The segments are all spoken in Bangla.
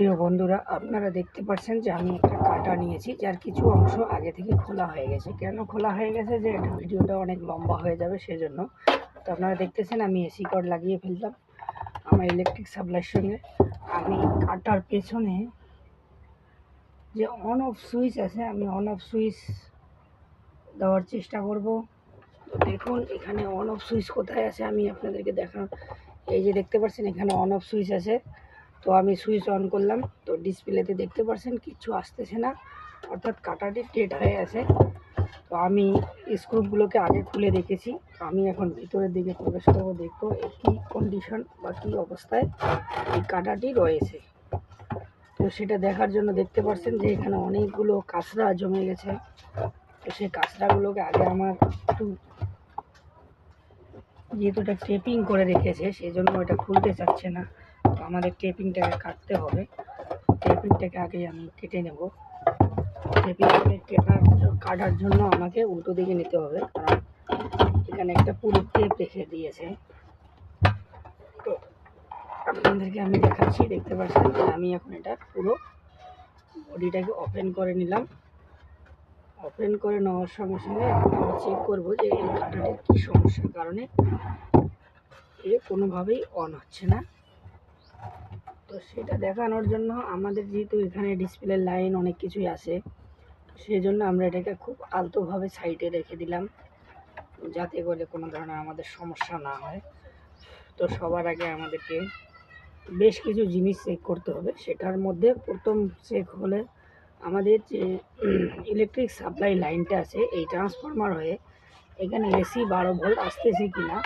প্রিয় বন্ধুরা, আপনারা দেখতে পাচ্ছেন যে আমি একটা কাটা নিয়েছি, যার কিছু অংশ আগে থেকে খোলা হয়ে গেছে। কেন খোলা হয়ে গেছে, যে এটা ভিডিওটা অনেক লম্বা হয়ে যাবে সেজন্য। তো আপনারা দেখতেছেন আমি এসি কর্ড লাগিয়ে ফেললাম আমার ইলেকট্রিক সাপ্লাইয়ের সঙ্গে। আমি কাটার পেছনে যে অন অফ সুইচ আছে, আমি অন অফ সুইচ দেওয়ার চেষ্টা করব। তো দেখুন এখানে অন অফ সুইচ কোথায় আছে আমি আপনাদেরকে দেখান। এই যে দেখতে পাচ্ছেন এখানে অন অফ সুইচ আছে। তো আমি সুইচ অন করলাম, তো ডিসপ্লেতে দেখতে পাচ্ছেন কিচ্ছু আসতেছে না, অর্থাৎ কাটাটি ডেড হয়ে আছে। তো আমি স্ক্রুগুলোকে আগে খুলে রেখেছি। আমি এখন ভিতরের দিকে প্রবেশ করবো, দেখবো কী কন্ডিশন বা কী অবস্থায় এই কাটাটি রয়েছে। তো সেটা দেখার জন্য দেখতে পাচ্ছেন যে এখানে অনেকগুলো কাঁচরা জমে গেছে। তো সেই কাঁচরাগুলোকে আগে আমার একটু, যেহেতু এটা টেপিং করে রেখেছে সেই জন্য এটা খুলতে চাচ্ছে না। তো আমাদের টেপিংটাকে কাটতে হবে। টেপিংটাকে আগে আমি কেটে নেব। টেপিংটাকে কাটার জন্য আমাকে উল্টো দিকে নিতে হবে, কারণ এখানে একটা পুরো টেপ রেখে দিয়েছে। তো আপনাদেরকে আমি দেখাচ্ছি, দেখতে পাচ্ছেন যে আমি এখন এটা পুরো বডিটাকে ওপেন করে নিলাম। ওপেন করে নেওয়ার সঙ্গে সঙ্গে আমরা চেক করবো যে এই কাটাটির কী সমস্যার কারণে কোনোভাবেই অন হচ্ছে না। তো সেটা দেখানোর জন্য আমাদের যেহেতু এখানে ডিসপ্লে লাইন অনেক কিছুই আছে, সেই জন্য আমরা এটাকে খুব আলতোভাবে সাইডে রেখে দিলাম, যাতে করে কোনো ধরনের আমাদের সমস্যা না হয়। তো সবার আগে আমাদেরকে বেশ কিছু জিনিস চেক করতে হবে। সেটার মধ্যে প্রথম চেক হলে আমাদের যে ইলেকট্রিক সাপ্লাই লাইনটা আছে, এই ট্রান্সফরমার হয়ে এখানে এসি 12 ভোল্ট আসতেছে কিনা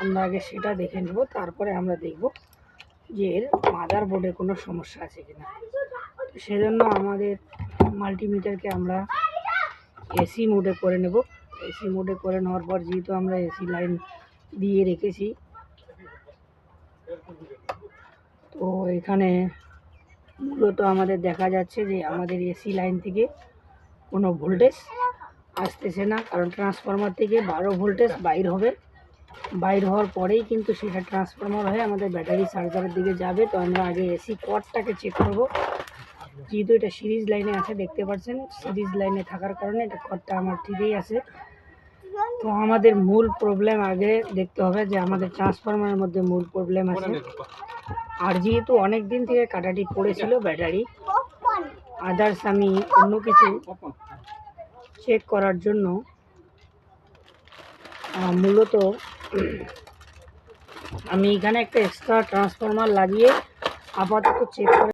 আমরা আগে সেটা দেখে নেব। তারপরে আমরা দেখব যে এর মাদার বোর্ডে কোনো সমস্যা আছে কিনা। তো সেজন্য আমাদের মাল্টিমিটারকে আমরা এসি মোডে করে নেব। এসি মোডে করে নেওয়ার পর, যেহেতু আমরা এসি লাইন দিয়ে রেখেছি, তো এখানে মূলত আমাদের দেখা যাচ্ছে যে আমাদের এসি লাইন থেকে কোনো ভোল্টেজ আসতেছে না, কারণ ট্রান্সফরমার থেকে 12 ভোল্টেজ বাইর হবে। বাইর হওয়ার পরেই কিন্তু সেটা ট্রান্সফরমার হয়ে আমাদের ব্যাটারি চার্জারের দিকে যাবে। তো আমরা আগে এসি কর্ডটাকে চেক করব। যেহেতু এটা সিরিজ লাইনে আছে, দেখতে পাচ্ছেন সিরিজ লাইনে থাকার কারণে এটা কর্ডটা আমার ঠিকই আছে। তো আমাদের মূল প্রবলেম আগে দেখতে হবে যে আমাদের ট্রান্সফরমারের মধ্যে মূল প্রবলেম আছে। আর যেহেতু অনেক দিন থেকে কাটাটি পড়েছিল ব্যাটারি, আদার্স আমি অন্য কিছু চেক করার জন্য মূলত আমি এখানে একটা এক্সট্রা ট্রান্সফরমার লাগিয়ে আপাতত চেক করে